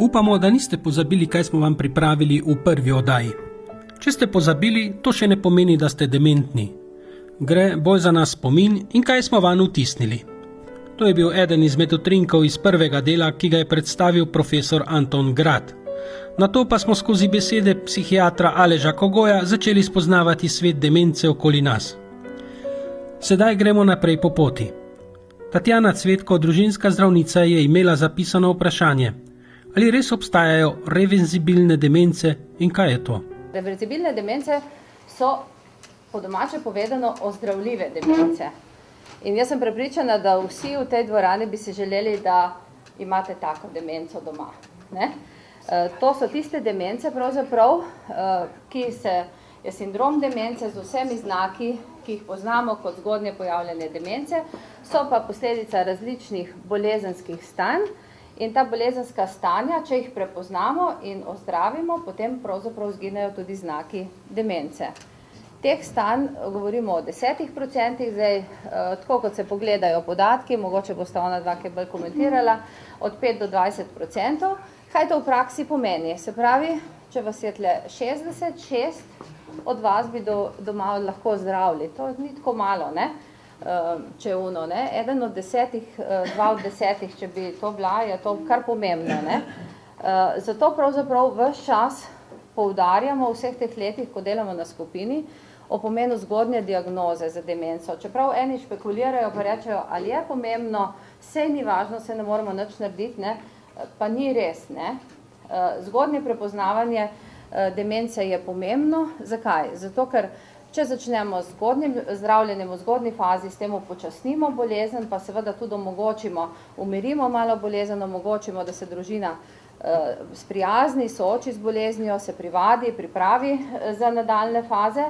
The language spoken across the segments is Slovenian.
Upamo, da niste pozabili, kaj smo vam pripravili v prvi oddaji. Če ste pozabili, to še ne pomeni, da ste dementni. Gre bolj za nas spomin in kaj smo van vtisnili. To je bil eden izmed utrinkov iz prvega dela, ki ga je predstavil profesor Anton Grad. Nato pa smo skozi besede psihiatra Aleža Kogoja začeli spoznavati svet demence okoli nas. Sedaj gremo naprej po poti. Tatjana Cvetko, družinska zdravnica, je imela zapisano vprašanje: ali res obstajajo reverzibilne demence in kaj je to? Reverzibilne demence so, po domače povedano, ozdravljive demence. In jaz sem prepričana, da vsi v tej dvorani bi si želeli, da imate tako demenco doma. Ne? To so tiste demence, pravzaprav, ki je sindrom demence z vsemi znaki, ki jih poznamo kot zgodnje pojavljene demence, so pa posledica različnih bolezenskih stanj. In ta bolezenska stanja, če jih prepoznamo in ozdravimo, potem pravzaprav izginejo tudi znaki demence. Teh stanj govorimo o 10%, zdaj, tako kot se pogledajo podatki, mogoče boste ona dva kaj bolj komentirala, od 5 do 20%. Kaj to v praksi pomeni? Se pravi, če vas je tle 66, od vas bi doma lahko zdravili. To ni tako malo, ne? Če uno, ne? Eden od 10, 2 od 10, če bi to bila, je to kar pomembno, ne? Zato pravzaprav ves čas poudarjamo v vseh teh letih, ko delamo na skupini, o pomenu zgodnje diagnoze za demenco. Čeprav eni špekulirajo, pa rečejo, ali je pomembno, sej ni važno, sej ne moramo nič narediti, ne? Pa ni res, ne? Zgodnje prepoznavanje demence je pomembno. Zakaj? Zato, ker če začnemo z zgodnjim zdravljenjem v zgodnji fazi, s tem upočasnimo bolezen, pa seveda tudi omogočimo, umirimo malo bolezen, omogočimo, da se družina sprijazni, sooči z boleznijo, se privadi, pripravi za nadaljne faze.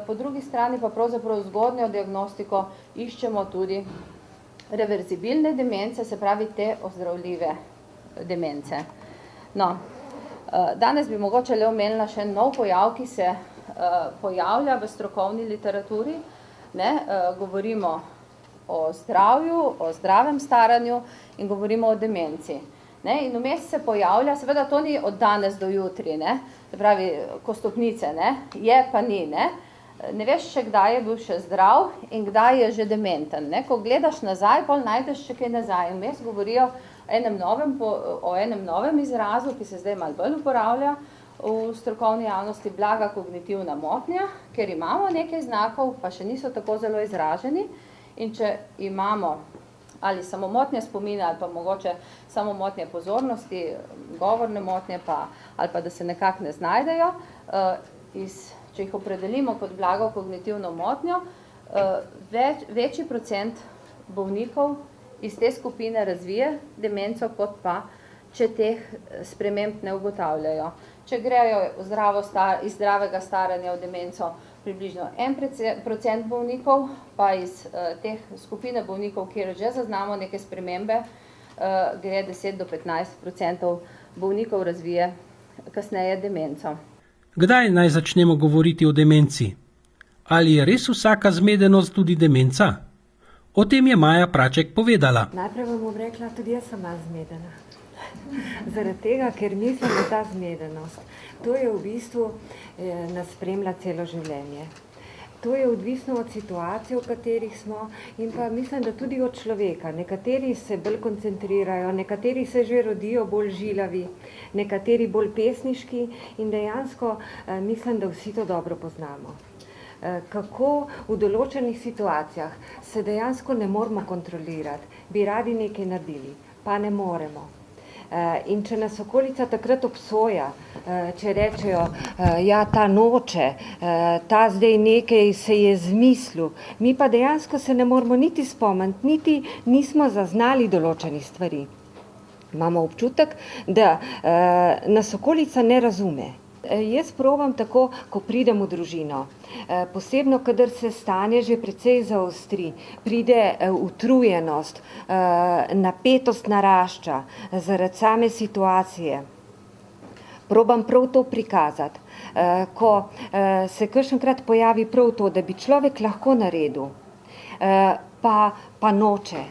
Po drugi strani pa pravzaprav zgodnjo diagnostiko iščemo tudi reverzibilne demence, se pravi te ozdravljive demence. No, danes bi mogoče le omenila še nov pojav, ki se pojavlja v strokovni literaturi. Ne? Govorimo o zdravju, o zdravem staranju in govorimo o demenci. Ne? In vmes se pojavlja, seveda to ni od danes do jutri, ne? Se pravi, ko stopnice, ne? Je pa ni, ne? Ne veš še, kdaj je bil še zdrav in kdaj je že dementen. Ne? Ko gledaš nazaj, pol najdeš še kaj nazaj. Vmes govorijo o enem novem izrazu, ki se zdaj malo bolj uporablja v strokovni javnosti, blaga kognitivna motnja, ker imamo nekaj znakov, pa še niso tako zelo izraženi. In če imamo ali samo motnje spomina, ali pa mogoče samo motnje pozornosti, govorne motnje, ali pa da se nekako ne znajdejo, če jih opredelimo kot blago kognitivno motnjo, večji procent bolnikov iz te skupine razvije demenco, kot pa če teh sprememb ne ugotavljajo. Če grejo iz zdravega staranja v demenco približno 1% bolnikov, pa iz teh skupine bolnikov, kjer že zaznamo neke spremembe, gre 10 do 15% bolnikov razvije kasneje demenco. Kdaj naj začnemo govoriti o demenci? Ali je res vsaka zmedenost tudi demenca? O tem je Maja Praček povedala. Najprej vam bom rekla, tudi jaz sem malo zmedena. Zaradi tega, ker mislim, da ta zmedenost, to je v bistvu nas spremlja celo življenje. To je odvisno od situacije, v katerih smo, in pa mislim, da tudi od človeka. Nekateri se bolj koncentrirajo, nekateri se že rodijo bolj žilavi, nekateri bolj pesniški in dejansko mislim, da vsi to dobro poznamo. Kako v določenih situacijah se dejansko ne moramo kontrolirati, bi radi nekaj naredili, pa ne moremo. In če nas okolica takrat obsoja, če rečejo, ja, ta noče, ta zdaj nekaj se je zmislil, mi pa dejansko se ne moramo niti spomniti, niti nismo zaznali določenih stvari. Imamo občutek, da nas okolica ne razume. Jaz probam tako, ko pridem v družino, posebno, kadar se stanje že precej zaostri, pride utrujenost, napetost narašča zaradi same situacije. Probam prav to prikazati, ko se kakšenkrat pojavi prav to, da bi človek lahko naredil, pa noče.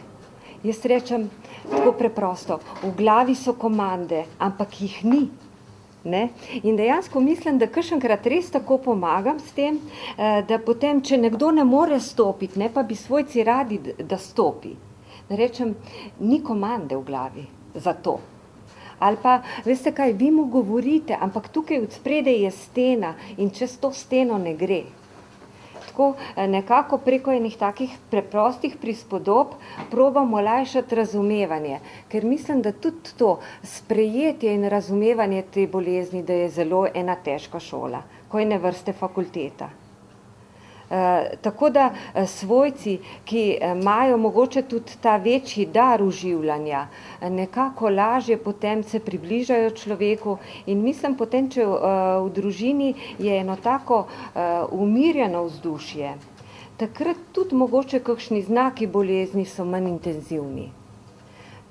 Jaz rečem tako preprosto, v glavi so komande, ampak jih ni. Ne? In dejansko mislim, da kakšenkrat res tako pomagam s tem, da potem, če nekdo ne more stopiti, ne, pa bi svojci radi, da stopi. Da rečem, ni komande v glavi za to. Ali pa, veste kaj, vi mu govorite, ampak tukaj od spredaj je stena in čez to steno ne gre. Tako nekako preko enih takih preprostih prispodob probam olajšati razumevanje, ker mislim, da tudi to sprejetje in razumevanje te bolezni, da je zelo ena težka šola, ko je ne vrste fakulteta. Tako da svojci, ki imajo mogoče tudi ta večji dar uživljanja, nekako lažje potem se približajo človeku in mislim potem, če v družini je eno tako umirjeno vzdušje, takrat tudi mogoče kakšni znaki bolezni so manj intenzivni.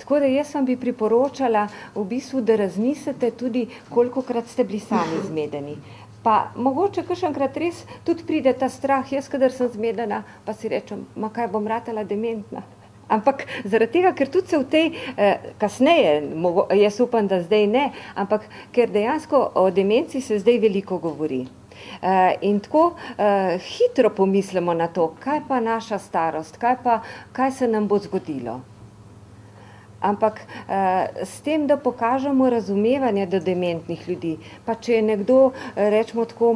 Tako da jaz vam bi priporočala v bistvu, da razmislite tudi, kolikokrat ste bili sami zmedeni. Pa mogoče kakšenkrat res tudi pride ta strah, jaz kadar sem zmedena, pa si rečem, ma kaj bom ratala dementna. Ampak zaradi tega, ker tudi se v tej, kasneje, jaz upam, da zdaj ne, ampak ker dejansko o demenci se zdaj veliko govori. In tako hitro pomislimo na to, kaj pa naša starost, kaj se nam bo zgodilo. Ampak s tem, da pokažemo razumevanje do dementnih ljudi, pa če je nekdo, rečemo tako,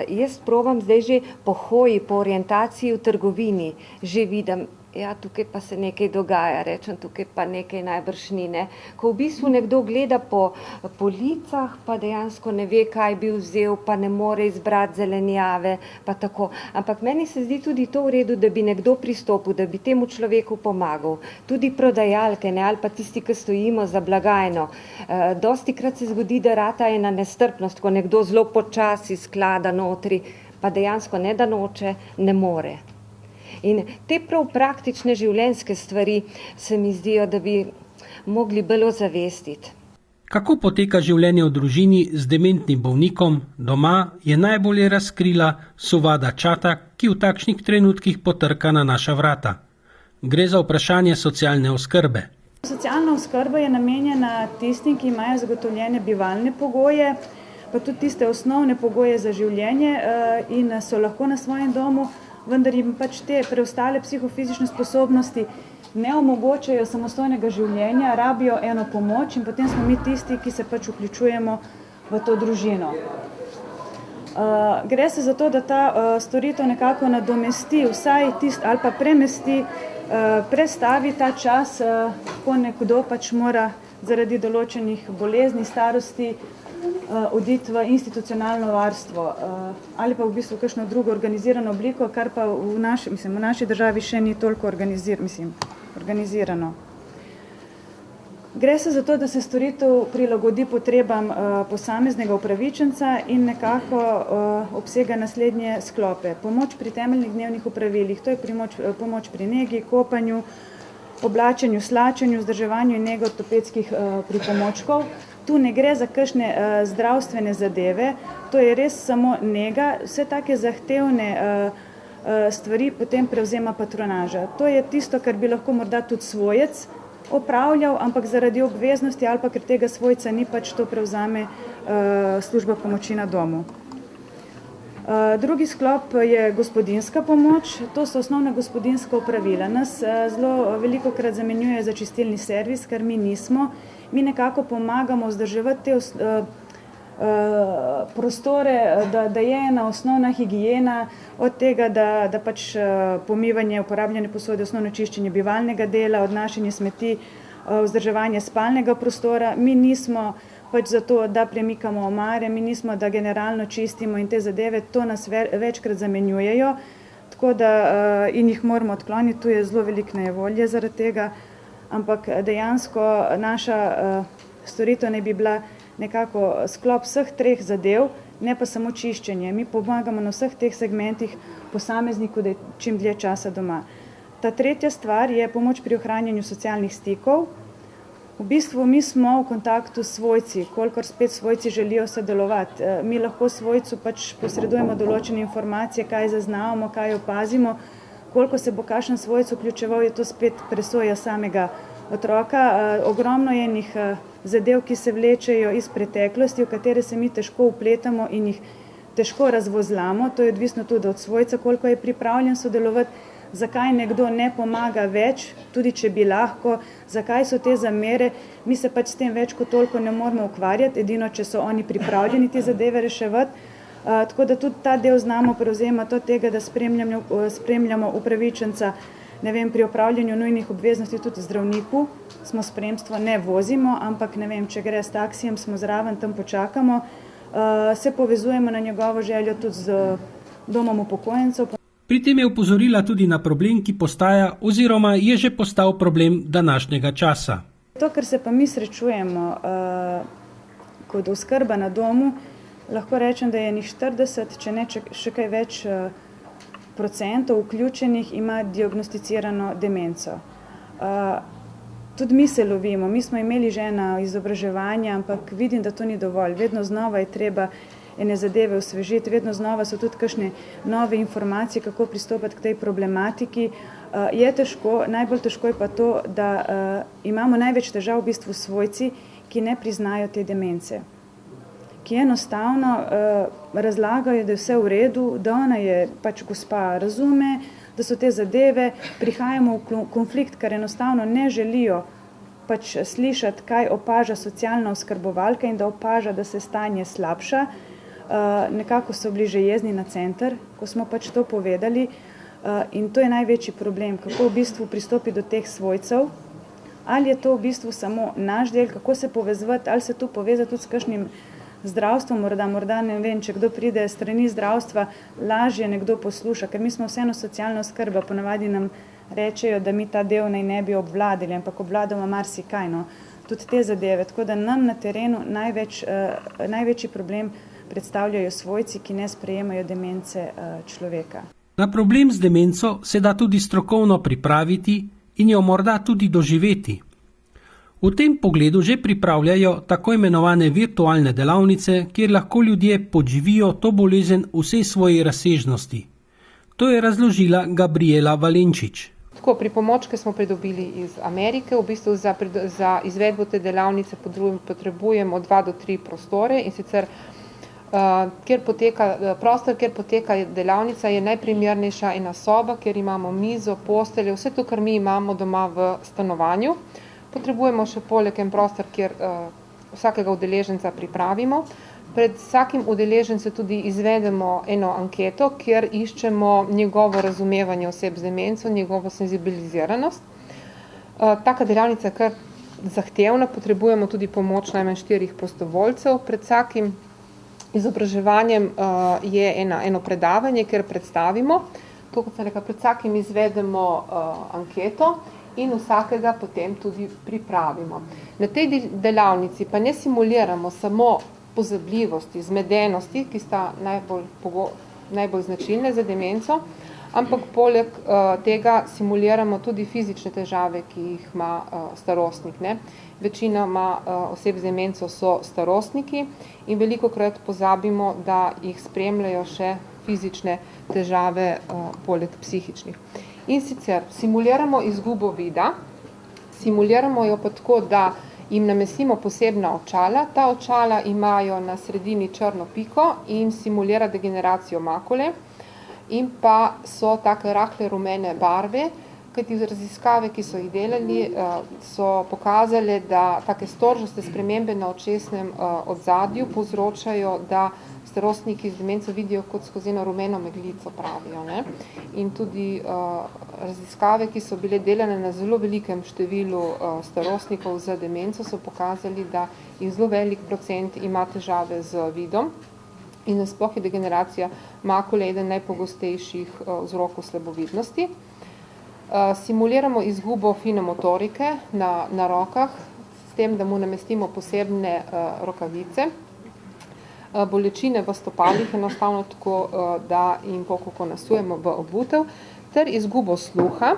jaz probam zdaj že po hoji, po orientaciji v trgovini, že vidim, ja, tukaj pa se nekaj dogaja, rečem, tukaj pa nekaj najbrž ni, ne. Ko v bistvu nekdo gleda po policah, pa dejansko ne ve, kaj bi vzel, pa ne more izbrati zelenjave, pa tako. Ampak meni se zdi tudi to v redu, da bi nekdo pristopil, da bi temu človeku pomagal. Tudi prodajalke, ne, ali pa tisti, ki stojimo za blagajno. Dostikrat se zgodi, da rata ena nestrpnost, ko nekdo zelo počasi sklada notri, pa dejansko ne da noče, ne more. In te prav praktične življenjske stvari se mi zdijo, da bi mogli bolj ozavestiti. Kako poteka življenje v družini z dementnim bolnikom, doma je najbolje razkrila Suvada Čata, ki v takšnih trenutkih potrka na naša vrata. Gre za vprašanje socialne oskrbe. Socialna oskrba je namenjena tistim, ki imajo zagotovljene bivalne pogoje, pa tudi tiste osnovne pogoje za življenje in so lahko na svojem domu, vendar jim pač te preostale psihofizične sposobnosti ne omogočajo samostojnega življenja, rabijo eno pomoč in potem smo mi tisti, ki se pač vključujemo v to družino. Gre se za to, da ta storitev nekako nadomesti vsaj ali pa premesti, prestavi ta čas, ko nekdo pač mora zaradi določenih bolezni, starosti, oditi v institucionalno varstvo ali pa v bistvu kakšno drugo organizirano obliko, kar pa v naši državi še ni toliko organizirano. Gre se za to, da se storitev prilagodi potrebam posameznega upravičenca in nekako obsega naslednje sklope. Pomoč pri temeljnih dnevnih opravilih, to je pomoč pri negi, kopanju, oblačenju, slačenju, vzdrževanju in negi ortopedskih pripomočkov. Tu ne gre za kakšne zdravstvene zadeve, to je res samo nega, vse take zahtevne stvari potem prevzema patronaža. To je tisto, kar bi lahko morda tudi svojec opravljal, ampak zaradi obveznosti ali pa ker tega svojca ni, pač to prevzame služba pomoči na domu. Drugi sklop je gospodinjska pomoč, to so osnovna gospodinjska opravila. Nas zelo velikokrat zamenjuje za čistilni servis, kar mi nismo. Mi nekako pomagamo vzdrževati te prostore, da je ena osnovna higiena, od tega, da pač pomivanje, uporabljanje posode, osnovno čiščenje bivalnega dela, odnašanje smeti, vzdrževanje spalnega prostora. Mi nismo pač zato, da premikamo omare, mi nismo, da generalno čistimo in te zadeve, to nas večkrat zamenjujejo, tako da in jih moramo odkloniti, tu je zelo veliko nejevolje zaradi tega, ampak dejansko naša storitev ne bi bila nekako sklop vseh treh zadev, ne pa samo čiščenje. Mi pomagamo na vseh teh segmentih posamezniku, da je čim dlje časa doma. Ta tretja stvar je pomoč pri ohranjanju socialnih stikov. V bistvu mi smo v kontaktu s svojci, kolikor spet svojci želijo sodelovati. Mi lahko svojcu pač posredujemo določene informacije, kaj zaznavamo, kaj opazimo, koliko se bo kakšen svojc vključeval, je to spet presoja samega otroka. Ogromno je enih zadev, ki se vlečejo iz preteklosti, v katere se mi težko vpletamo in jih težko razvozlamo. To je odvisno tudi od svojca, koliko je pripravljen sodelovati, zakaj nekdo ne pomaga več, tudi če bi lahko, zakaj so te zamere. Mi se pač s tem več kot toliko ne moramo ukvarjati, edino, če so oni pripravljeni te zadeve reševati. Tako da tudi ta del znamo prevzemati od tega, da spremljamo upravičenca, ne vem, pri opravljanju nujnih obveznosti tudi zdravniku, smo spremstvo, ne vozimo, ampak ne vem, če gre s taksijem, smo zraven, tam počakamo, se povezujemo na njegovo željo tudi z domom upokojencev. Pri tem je opozorila tudi na problem, ki postaja oziroma je že postal problem današnjega časa. To, kar se pa mi srečujemo kot oskrba na domu, lahko rečem, da je njih 40, če ne še kaj več procentov vključenih ima diagnosticirano demenco. Tudi mi se lovimo, mi smo imeli že ena izobraževanja, ampak vidim, da to ni dovolj. Vedno znova je treba ene zadeve osvežiti, vedno znova so tudi kakšne nove informacije, kako pristopati k tej problematiki. Je težko, najbolj težko je pa to, da imamo največ težav v bistvu svojci, ki ne priznajo te demence, ki enostavno razlagajo, da je vse v redu, da ona je pač gospa razume, da so te zadeve, prihajamo v konflikt, ker enostavno ne želijo pač slišati, kaj opaža socialna oskrbovalka in da opaža, da se stanje slabša. Nekako so bili že jezni na center, ko smo pač to povedali in to je največji problem, kako v bistvu pristopiti do teh svojcev. Ali je to v bistvu samo naš del, kako se povezati, ali se tu povezati tudi s kakšnim zdravstvom, morda ne vem, če kdo pride strani zdravstva, lažje nekdo posluša, ker mi smo vseeno socialna oskrba, ponavadi nam rečejo, da mi ta del naj ne bi obvladili, ampak obvladamo marsikaj, no, tudi te zadeve, tako da nam na terenu največji problem predstavljajo svojci, ki ne sprejemajo demence človeka. Na problem z demenco se da tudi strokovno pripraviti in jo morda tudi doživeti. V tem pogledu že pripravljajo tako imenovane virtualne delavnice, kjer lahko ljudje podživijo to bolezen v vsej svoji razsežnosti. To je razložila Gabriela Valenčič. Tako, pripomočke smo pridobili iz Amerike, v bistvu za izvedbo te delavnice potrebujemo 2 do 3 prostore in sicer prostor, kjer poteka delavnica, je najprimernejša ena soba, kjer imamo mizo, postelje, vse to, kar mi imamo doma v stanovanju. Potrebujemo še poleg en prostor, kjer vsakega udeleženca pripravimo. Pred vsakim udeležencem tudi izvedemo eno anketo, kjer iščemo njegovo razumevanje oseb z demenco, njegovo senzibiliziranost. Taka delavnica je kar zahtevna, potrebujemo tudi pomoč najmanj 4 prostovoljcev. Pred vsakim izobraževanjem je eno predavanje, kjer predstavimo. To, kot sem rekla, pred vsakim izvedemo anketo in vsakega potem tudi pripravimo. Na tej delavnici pa ne simuliramo samo pozabljivosti, zmedenosti, ki sta najbolj značilne za demenco, ampak poleg tega simuliramo tudi fizične težave, ki jih ima starostnik. Večinoma oseb z demenco so starostniki in velikokrat pozabimo, da jih spremljajo še fizične težave poleg psihičnih. In sicer simuliramo izgubo vida, simuliramo jo pa tako, da jim namestimo posebna očala. Ta očala imajo na sredini črno piko in simulira degeneracijo makule in pa so take rahle rumene barve, kajti raziskave, ki so jih delali, so pokazale, da take storžaste spremembe na očesnem odzadju povzročajo, da starostniki z demenco vidijo kot skozi eno rumeno meglico, pravijo. Ne? In tudi raziskave, ki so bile delane na zelo velikem številu starostnikov z demenco, so pokazali, da jih zelo velik procent ima težave z vidom in nasploh je degeneracija makule eden najpogostejših vzrokov slabovidnosti. Simuliramo izgubo fine motorike na rokah, s tem, da mu namestimo posebne rokavice, bolečine v stopalih enostavno tako, da jim pokako nasujemo v obutev, ter izgubo sluha.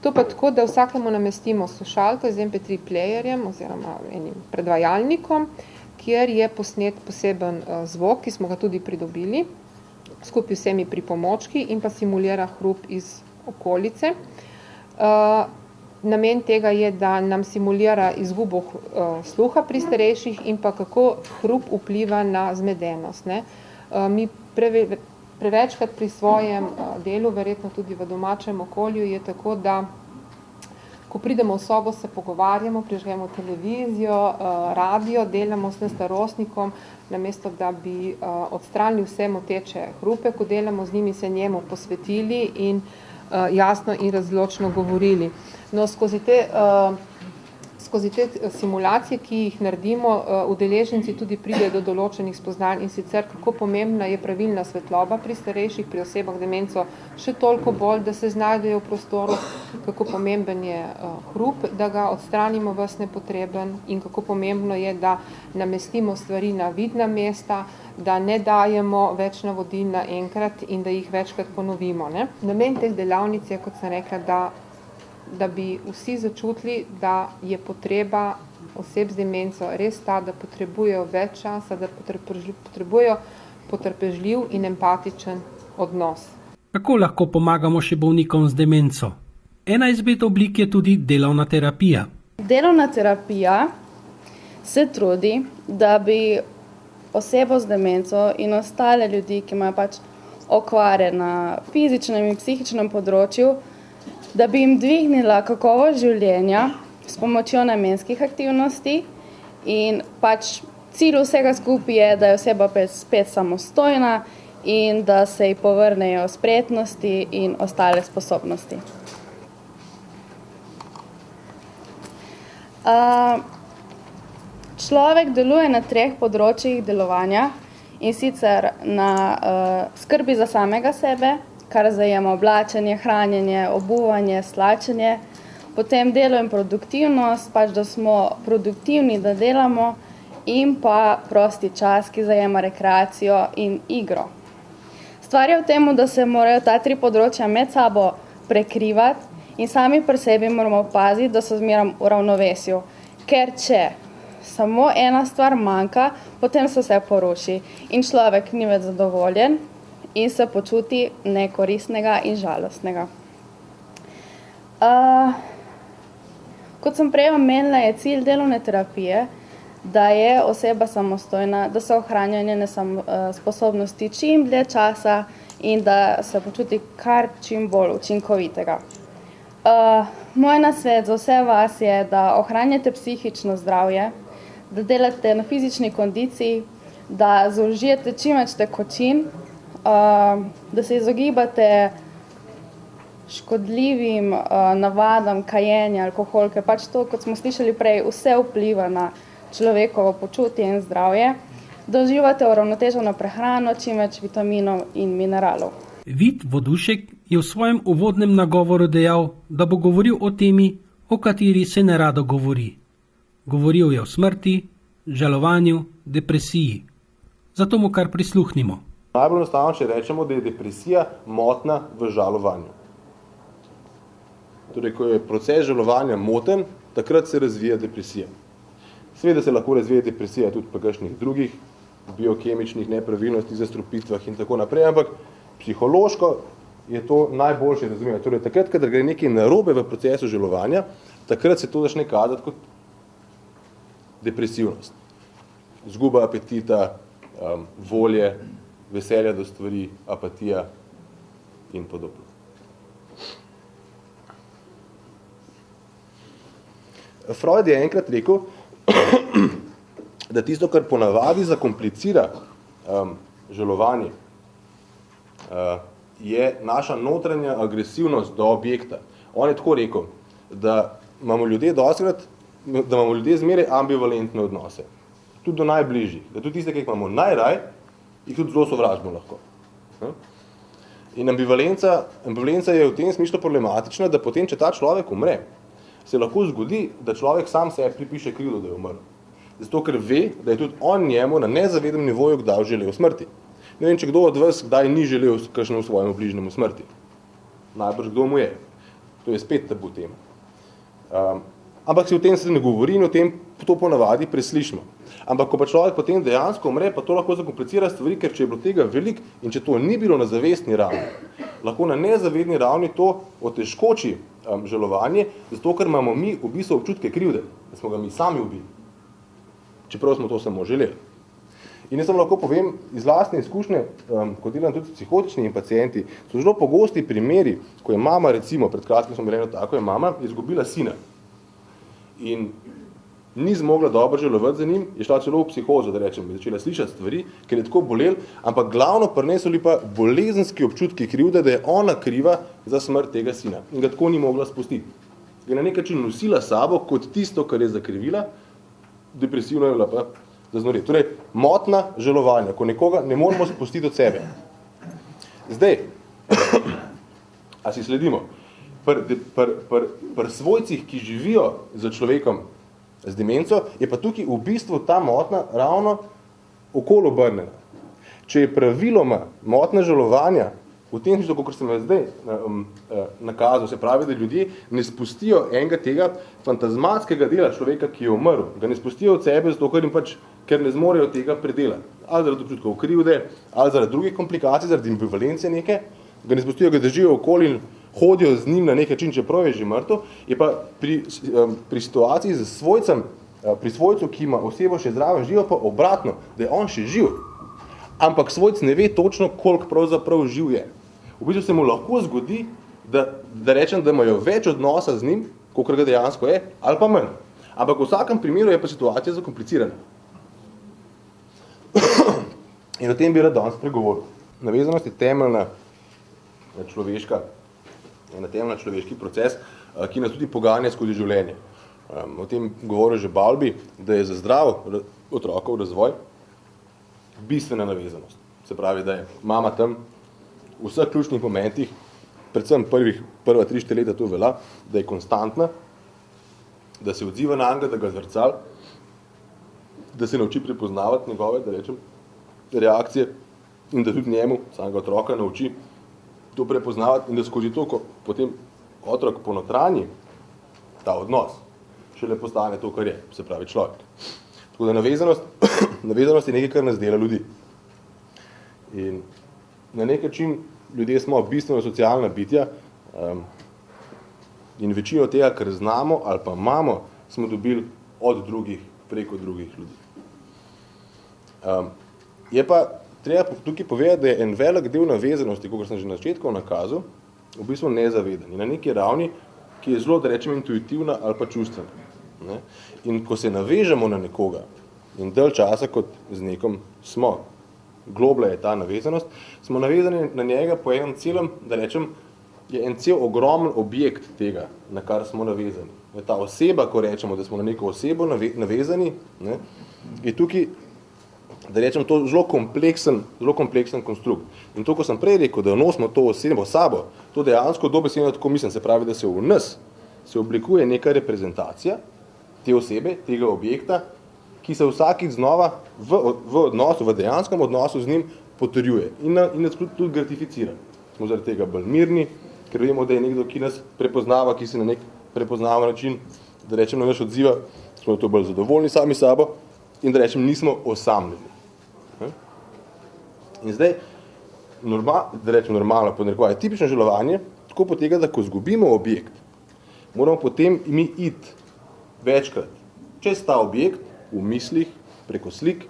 To pa tako, da vsakemu namestimo slušalko z MP3 playerjem oziroma enim predvajalnikom, kjer je posnet poseben zvok, ki smo ga tudi pridobili, skupaj vsemi pripomočki in pa simulira hrup iz okolice. Namen tega je, da nam simulira izgubo sluha pri starejših in pa kako hrup vpliva na zmedenost. Ne? Mi prevečkrat pri svojem delu, verjetno tudi v domačem okolju, je tako, da ko pridemo v sobo, se pogovarjamo, prižgemo televizijo, radio, delamo s starostnikom, namesto da bi odstranili vse moteče hrupe, ko delamo z njimi, se njemu posvetili in jasno in razločno govorili. No, skozi te simulacije, ki jih naredimo, udeleženci tudi pridejo do določenih spoznanj in sicer kako pomembna je pravilna svetloba pri starejših, pri osebah demenco, še toliko bolj, da se znajdejo v prostoru, kako pomemben je hrup, da ga odstranimo ves nepotreben in kako pomembno je, da namestimo stvari na vidna mesta, da ne dajemo več navodil naenkrat in da jih večkrat ponovimo. Ne? Namen teh delavnic je, kot sem rekla, da bi vsi začutili, da je potreba oseb z demenco res ta, da potrebujejo več časa, da potrebujejo potrpežljiv in empatičen odnos. Kako lahko pomagamo še bolnikom z demenco? Ena izmed oblik je tudi delovna terapija. Delovna terapija se trudi, da bi osebo z demenco in ostale ljudi, ki imajo pač okvare na fizičnem in psihičnem področju, da bi jim dvignila kakovost življenja s pomočjo namenskih aktivnosti in pač cilj vsega skupaj je, da je oseba spet samostojna in da se ji povrnejo spretnosti in ostale sposobnosti. Človek deluje na 3 področjih delovanja in sicer na skrbi za samega sebe, kar zajema oblačenje, hranjenje, obuvanje, slačenje, potem delo in produktivnost, pač da smo produktivni, da delamo, in pa prosti čas, ki zajema rekreacijo in igro. Stvar je v tem, da se morajo ta 3 področja med sabo prekrivati in sami pri sebi moramo paziti, da so zmeraj v ravnovesju, ker če samo ena stvar manjka, potem se vse poruši in človek ni več zadovoljen in se počuti nekoristnega in žalostnega. Kot sem prej omenila, je cilj delovne terapije, da je oseba samostojna, da se ohranja njene sposobnosti čim dlje časa in da se počuti kar čim bolj učinkovitega. Moj nasvet za vse vas je, da ohranjate psihično zdravje, da delate na fizični kondiciji, da zaužijete čim več tekočin, da se izogibate škodljivim navadam, kajenja, alkoholke, pač to, kot smo slišali prej, vse vpliva na človekovo počutje in zdravje, da uživate uravnoteženo prehrano, čim več vitaminov in mineralov. Vid Vodušek je v svojem uvodnem nagovoru dejal, da bo govoril o temi, o kateri se nerado govori. Govoril je o smrti, žalovanju, depresiji. Zato mu kar prisluhnimo. Najbolj enostavno, če rečemo, da je depresija motnja v žalovanju. Torej, ko je proces žalovanja moten, takrat se razvija depresija. Seveda se lahko razvija depresija tudi po kakšnih drugih biokemičnih nepravilnostih, zastrupitvah in tako naprej, ampak psihološko je to najboljše razumevanje. Torej, takrat, kadar gre nekaj narobe v procesu žalovanja, takrat se to začne kazati kot depresivnost. Izguba apetita, volje, veselja do stvari, apatija in podobno. Freud je enkrat rekel, da tisto, kar ponavadi zakomplicira žalovanje je naša notranja agresivnost do objekta. On je tako rekel, da imamo ljudje zmeraj ambivalentne odnose. Tudi do najbližjih. Da tudi tiste, ki jih imamo najraj, jih tudi zelo sovražimo lahko. In ambivalenca je v tem smislu problematična, da potem, če ta človek umre, se lahko zgodi, da človek sam sebi pripiše krivdo, da je umrl. Zato, ker ve, da je tudi on njemu na nezavednem nivoju kdaj želel smrti. Ne vem, če kdo od vas kdaj ni želel kakšnemu svojemu bližnjemu smrti. Najbrž kdo mu je. To je spet tabu tema. Ampak si o tem se ne govori in o tem to ponavadi preslišimo. Ampak ko pa človek potem dejansko umre, pa to lahko zakomplicira stvari, ker če je bilo tega veliko in če to ni bilo na zavestni ravni, lahko na nezavedni ravni to otežkoči žalovanje, zato ker imamo mi v bistvu občutke krivde, da smo ga mi sami ubili. Čeprav smo to samo želeli. In jaz vam lahko povem iz lastne izkušnje, ko delam tudi s psihotičnimi pacienti, so zelo pogosti primeri, ko je mama, recimo, pred kratkim smo bili tako, je mama izgubila sina. In ni zmogla dobro žalovati za njim, je šla celo v psihozo, da rečem, je začela slišati stvari, ker je tako bolel, ampak glavno prinesli pa bolezenski občutki krivde, da je ona kriva za smrt tega sina. In ga tako ni mogla spustiti. Je na nek način nosila sabo kot tisto, kar je zakrivila, depresivno je bila pa zaznori. Torej, motna žalovanja, ko nekoga ne moramo spustiti od sebe. Zdaj, a si sledimo? Pri svojcih, ki živijo za človekom z demenco, je pa tukaj v bistvu ta motna ravno okolo obrnjena. Če je praviloma motna žalovanja, v tem smislu, kot sem zdaj nakazal, se pravi, da ljudje ne spustijo enega tega fantazmatskega dela človeka, ki je umrl, ga ne spustijo od sebe, zato ker ne zmorejo tega predelati. Ali zaradi občutkov krivde, ali zaradi drugih komplikacij, zaradi ambivalencije neke, ga ne spustijo, ga držijo okoli in hodijo z njim na nek način, čeprav je že mrtev, je pa pri situaciji z svojcem, pri svojcu, ki ima osebo še zraven živo, pa obratno, da je on še živ. Ampak svojc ne ve točno, koliko pravzaprav živ je. V bistvu se mu lahko zgodi, da rečem, da imajo več odnosa z njim, kolikor ga dejansko je, ali pa manj. Ampak v vsakem primeru je pa situacija zakomplicirana. In o tem bi rad danes pregovoril. Navezanost je temeljna človeški proces, ki nas tudi poganja skozi življenje. O tem govoril že Balbi, da je za zdrav otrokov razvoj bistvena navezanost. Se pravi, da je mama tam v vseh ključnih momentih, predvsem prva 3-4 leta to velja, da je konstantna, da se odziva na njega, da ga zrcal, da se nauči prepoznavati njegove, da rečem, reakcije in da tudi njemu, samega otroka, nauči to prepoznavati in da skozi to, ko potem otrok ponotranji ta odnos, šele postane to, kar je, se pravi človek. Tako da navezanost je nekaj, kar nas dela ljudi. In na nek način ljudje smo bistveno socialna bitja in večino tega, kar znamo ali pa imamo, smo dobili od drugih, preko drugih ljudi. Je pa treba tukaj povedati, da je en velik del navezanosti, kot sem že na začetku nakazal, v bistvu nezaveden. In na neki ravni, ki je zelo, da rečem, intuitivna ali pa čustvena. Ne? In ko se navežemo na nekoga in dalj časa, kot z nekom smo, globlja je ta navezanost, smo navezani na njega po enem celem, da rečem, je en cel ogromen objekt tega, na kar smo navezani. Ta oseba, ko rečemo, da smo na neko osebo navezani, ne, je tukaj, da rečem, to zelo kompleksen konstrukt. In to, ko sem prej rekel, da nosimo to osebo sabo, to dejansko dobesedno tako mislim, se pravi, da se v nas se oblikuje neka reprezentacija te osebe, tega objekta, ki se vsakič znova v odnosu, v dejanskem odnosu z njim potrjuje in nas tudi gratificira. Smo zaradi tega bolj mirni, ker vemo, da je nekdo, ki nas prepoznava, ki se na nek prepoznava način, da rečem, na naš odziva, smo to bolj zadovoljni sami sabo in da rečem, nismo osamljeni. In zdaj, da rečem normalno, podnarekovaj, tipično žalovanje, tako potega, da ko zgubimo objekt, moramo potem mi iti večkrat čez ta objekt, v mislih, preko slik,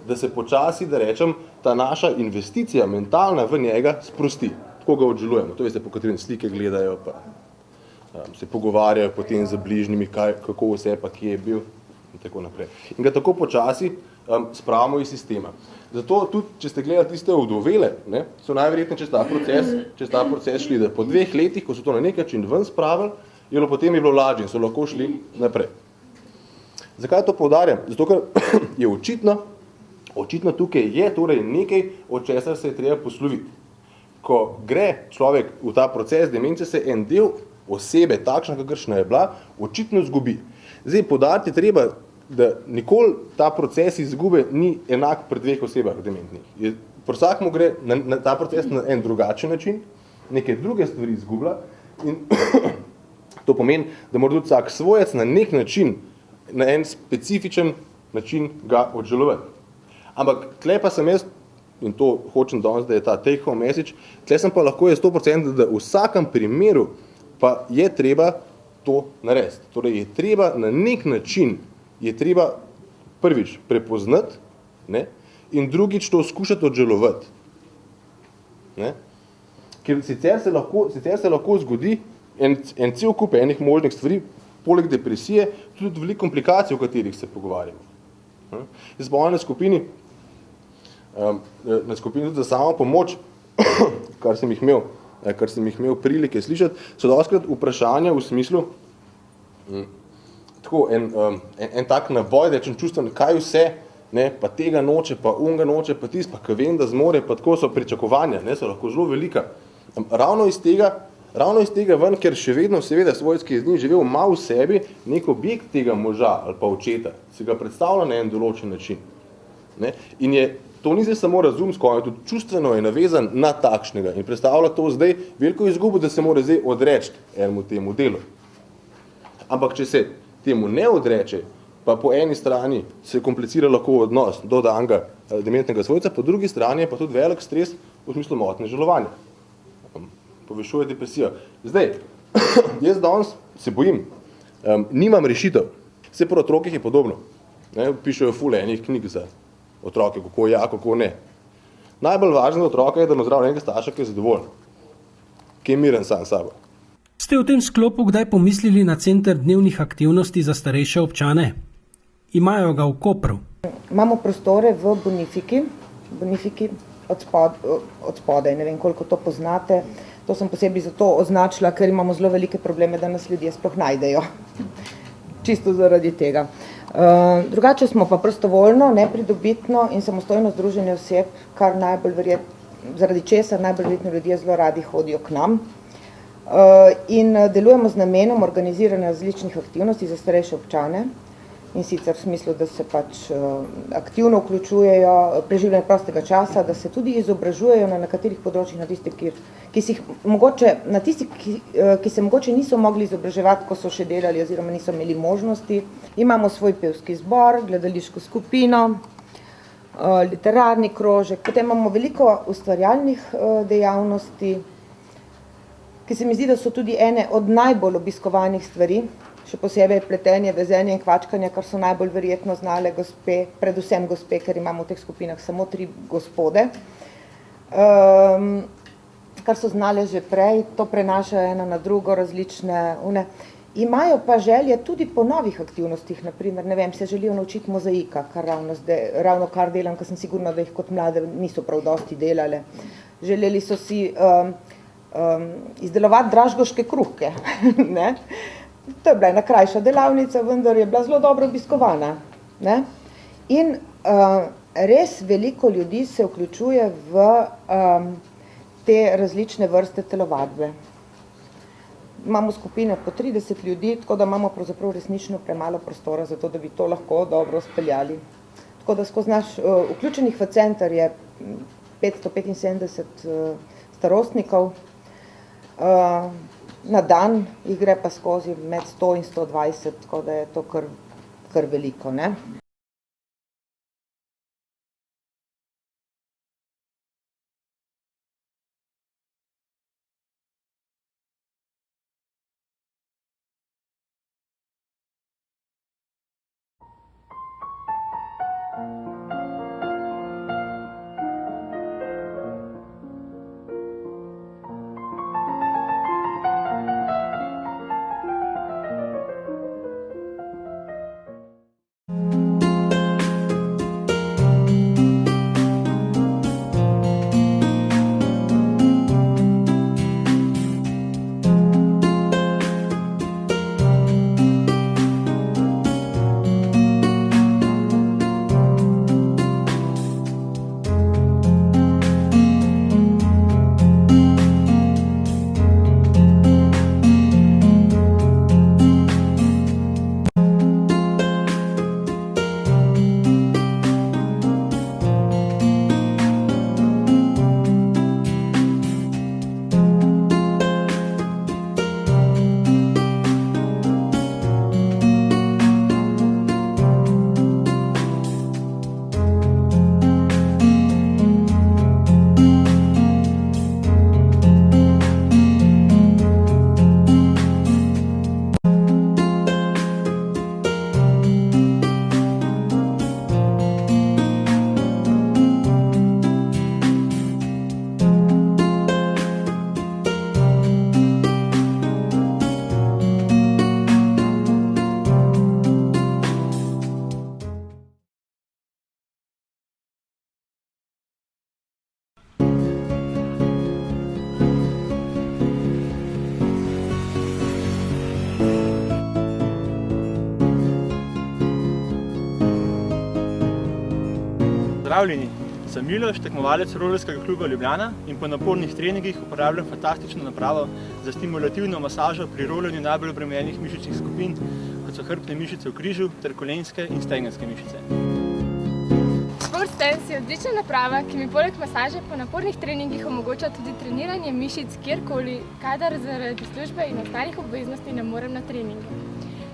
da se počasi, da rečem, ta naša investicija mentalna v njega sprosti. Tako ga odželujemo. To veste, po katerim slike gledajo, pa se pogovarjajo potem z bližnjimi, kako vse pa kje je bil. in tako naprej. In ga tako počasi spravimo iz sistema. Zato tudi, če ste gledali tiste ovdovele, ne, so najverjetno čez ta proces šli, da po 2 letih, ko so to na nek način ven spravili, potem je bilo lažje in so lahko šli naprej. Zakaj to poudarjam? Zato, ker je očitno tukaj je torej nekaj, od česar se je treba posloviti. Ko gre človek v ta proces demence, se en del osebe, takšna, kakršna je bila, očitno izgubi. Zdaj, poudariti treba, da nikoli ta proces izgube ni enak pri 2 osebah dementnih. Pri vsakmu gre na ta proces na en drugačen način, neke druge stvari izgublja in to pomeni, da mora tudi vsak svojec na nek način, na en specifičen način ga odžalovati. Ampak tle pa sem jaz, in to hočem danes, da je ta take home message, tle sem pa lahko je 100%, da v vsakem primeru pa je treba to narediti. Torej je treba na nek način, je treba prvič prepoznati, ne, in drugič to skušati odžalovati. Ne. Ker sicer se lahko zgodi en cel kup enih možnih stvari, poleg depresije, tudi veliko komplikacij, o katerih se pogovarjamo. Jaz pa na skupini tudi za samo pomoč, kar sem jih imel prilike slišati, so dostikrat vprašanja v smislu tako en tak naboj, da čustven, kaj vse, ne, pa tega noče, pa unga noče, pa tis, pa vem, da zmore, pa tako so pričakovanja, ne, so lahko zelo velika. Ravno iz tega ven, ker še vedno seveda svojski je z njim živel malo v sebi, nek objekt tega moža ali pa očeta, se ga predstavlja na en določen način. Ne? In to ni zdaj samo razumsko, je tudi čustveno je navezan na takšnega in predstavlja to zdaj veliko izgubo, da se mora zdaj odreči enemu temu delu. Ampak če se temu ne odreče, pa po eni strani se komplicira lahko odnos do danega dementnega svojca, po drugi strani je pa tudi velik stres v smislu motnje žalovanja. Povečuje depresijo. Zdaj, jaz danes se bojim, nimam rešitev. Vse pri otrokih je podobno. Ne, pišejo ful enih knjig za otroke, kako ja, kako ne. Najbolj važno za otroka je, da ima zraven enega starša, ki je zadovoljen, ki je miren sam s sabo. Ste v tem sklopu kdaj pomislili na center dnevnih aktivnosti za starejše občane? Imajo ga v Kopru. Imamo prostore v Bonifiki od spodaj, ne vem, koliko to poznate. To sem posebej zato označila, ker imamo zelo velike probleme, da nas ljudje sploh najdejo. Čisto zaradi tega. Drugače smo pa prostovoljno, nepridobitno in samostojno združenje oseb, kar zaradi česar najbolj verjetno ljudje zelo radi hodijo k nam. In delujemo z namenom organiziranja različnih aktivnosti za starejše občane, in sicer v smislu, da se pač aktivno vključujejo preživljanje prostega časa, da se tudi izobražujejo na nekaterih področjih, na tistih, ki se mogoče niso mogli izobraževati, ko so še delali oziroma niso imeli možnosti. Imamo svoj pevski zbor, gledališko skupino, literarni krožek, potem imamo veliko ustvarjalnih dejavnosti, ki se mi zdi, da so tudi ene od najbolj obiskovanih stvari, še posebej pletenje, vezenje in kvačkanje, kar so najbolj verjetno znale gospe, predvsem gospe, ker imamo v teh skupinah samo 3 gospode, kar so znale že prej, to prenašajo ena na drugo, različne une. Imajo pa želje tudi po novih aktivnostih, naprimer, ne vem, se želijo naučiti mozaika, kar ravno kar delam, ker sem sigurna, da jih kot mlade niso prav dosti delale. Želeli so si izdelovati dražgoške kruhke, ne? To je bila ena krajša delavnica, vendar je bila zelo dobro obiskovana. Ne? In res veliko ljudi se vključuje v te različne vrste telovadbe. Imamo skupine po 30 ljudi, tako da imamo pravzaprav resnično premalo prostora za to, da bi to lahko dobro speljali. Tako da skozi naš vključenih v center je 575 starostnikov, na dan jih gre pa skozi med 100 in 120, tako da je to kar veliko, ne? Pozdravljeni, sem Miloš, tekmovalec Rolerskega kluba Ljubljana in po napornih treningih uporabljam fantastično napravo za stimulativno masažo pri rolanju najbolj obremenjenih mišičnih skupin, kot so hrbtne mišice v križu ter kolenske in stegenske mišice. SportStance je odlična naprava, ki mi poleg masaže po napornih treningih omogoča tudi treniranje mišic kjerkoli, kadar zaradi službe in ostalih obveznosti ne morem na treningu.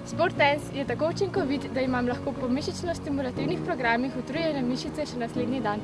SportStance je tako učinkovit, da imam lahko po mišično-stimulativnih programih utrujene mišice še naslednji dan.